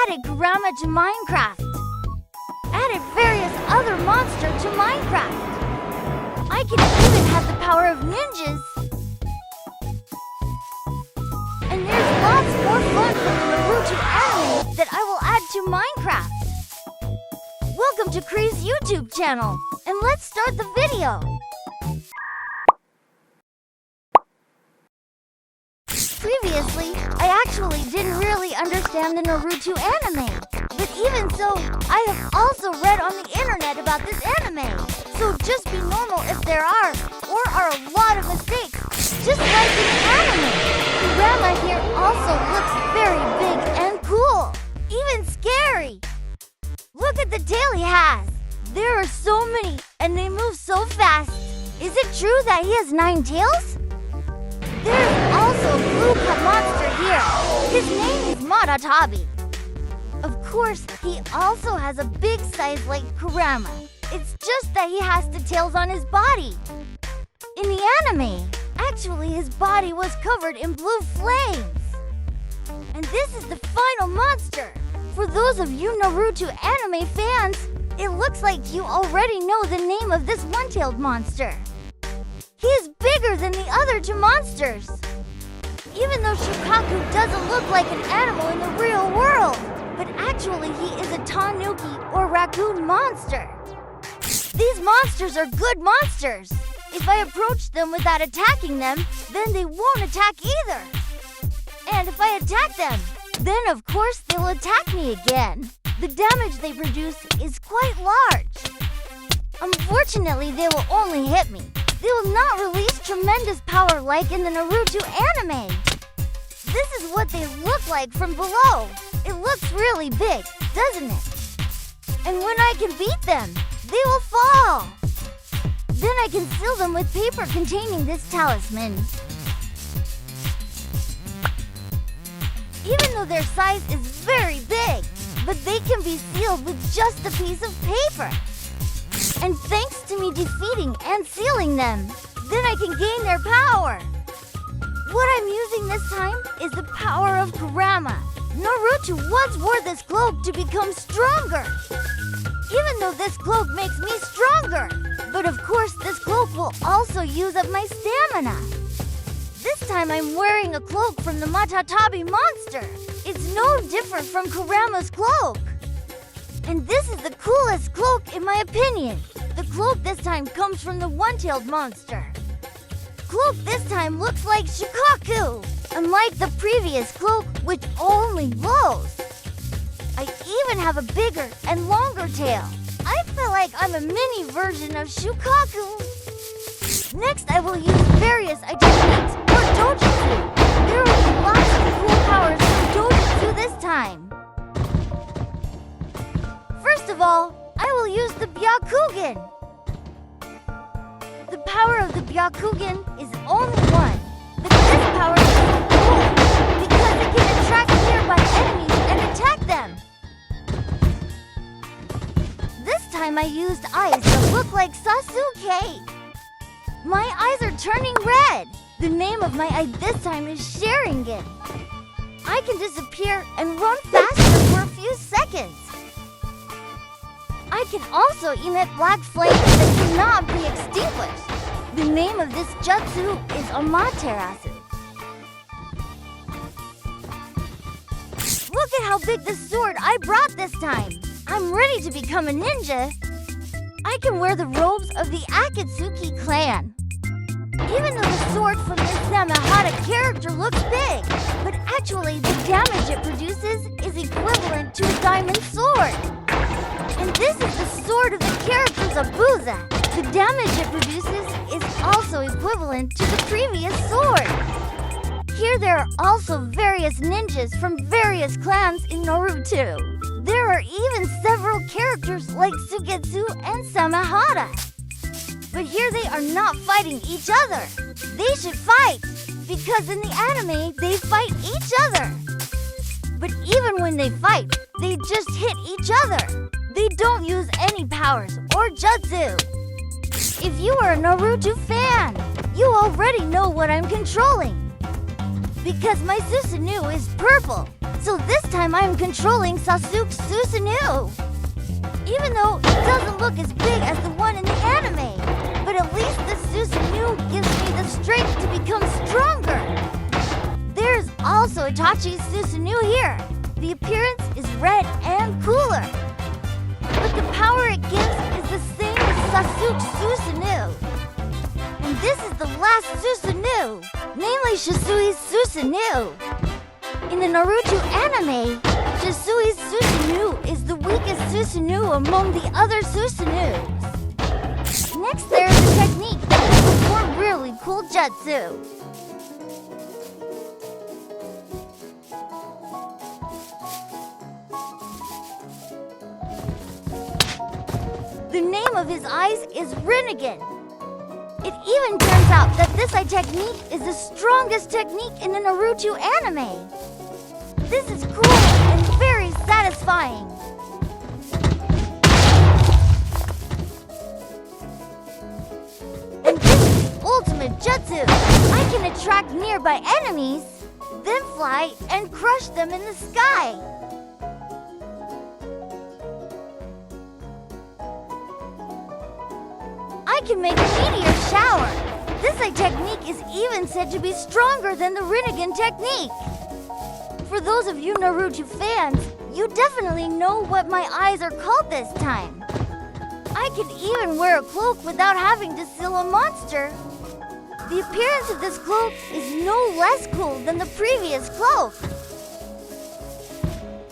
added Kurama to Minecraft. Added various other monsters to Minecraft. I can even have the power of ninjas. And there's lots more fun from the Naruto anime that I will add to Minecraft. Welcome to Kree's YouTube channel, and let's start the video. Previously, I actually didn't really understand the Naruto anime. But even so, I have also read on the internet about this anime. So just be normal if there are a lot of mistakes, just like in the anime. Kurama here also looks very big and cool, even scary. Look at the tail he has. There are so many, and they move so fast. Is it true that he has 9 tails? There's also a blue cup monster here. His name is Matatabi. Of course, he also has a big size like Kurama. It's just that he has the tails on his body. In the anime, actually his body was covered in blue flames. And this is the final monster. For those of you Naruto anime fans, it looks like you already know the name of this one-tailed monster. He is bigger than the other 2 monsters. Even though Shukaku doesn't look like an animal in the real world, but actually he is a tanuki or raccoon monster. These monsters are good monsters. If I approach them without attacking them, then they won't attack either. And if I attack them, then of course they'll attack me again. The damage they produce is quite large. Unfortunately, they will only hit me. They will not release tremendous power like in the Naruto anime. This is what they look like from below. It looks really big, doesn't it? And when I can beat them, they will fall. Then I can seal them with paper containing this talisman. Even though their size is very big, but they can be sealed with just a piece of paper. And thanks to me defeating and sealing them, then I can gain their power. What I'm using this time is the power of Kurama. Naruto once wore this cloak to become stronger. Even though this cloak makes me stronger. But of course, this cloak will also use up my stamina. This time I'm wearing a cloak from the Matatabi monster. It's no different from Kurama's cloak. And this is the coolest cloak in my opinion. The cloak this time comes from the one-tailed monster. Cloak this time looks like Shukaku, unlike the previous cloak which only glows. I even have a bigger and longer tail. I feel like I'm a mini version of Shukaku. Next I will use various techniques or dojutsu. There will be lots of cool powers from dojutsu this time. First of all, I will use the Byakugan. The power of the Byakugan is only one, but this power is cool because it can attract nearby enemies and attack them. This time I used eyes that look like Sasuke. My eyes are turning red. The name of my eye this time is Sharingan. I can disappear and run faster for a few seconds. I can also emit black flames that cannot be extinguished. The name of this Jutsu is Amaterasu. Look at how big the sword I brought this time. I'm ready to become a ninja. I can wear the robes of the Akatsuki clan. Even though the sword from this Samehada character looks big, but actually the damage it produces is equivalent to a diamond sword. And this is the sword of the character's Abusa. The damage it produces is also equivalent to the previous sword. Here there are also various ninjas from various clans in Naruto. There are even several characters like Sugetsu and Samehada. But here they are not fighting each other. They should fight, because in the anime they fight each other. But even when they fight, they just hit each other. They don't use any powers or jutsu. If you are a Naruto fan, you already know what I'm controlling. because my Susanoo is purple. So this time I am controlling Sasuke's Susanoo. Even though it doesn't look as big as the one in the anime, but at least the Susanoo gives me the strength to become stronger. There's also Itachi's Susanoo here. The appearance is red and cooler, but the power it gives is the same as Sasuke's Susanoo. And this is the last Susanoo, namely Shisui's Susanoo. In the Naruto anime, Shisui's Susanoo is the weakest Susanoo among the other Susanoos. Next, there is a technique that can perform really cool Jetsu. The name of his eyes is Rinnegan. It even turns out that this eye technique is the strongest technique in the Naruto anime. This is cool and very satisfying. And this is ultimate Jetsu. I can attract nearby enemies, then fly and crush them in the sky. I can make a meteor shower. This eye technique is even said to be stronger than the Rinnegan technique. For those of you Naruto fans, you definitely know what my eyes are called this time. I can even wear a cloak without having to seal a monster. The appearance of this cloak is no less cool than the previous cloak.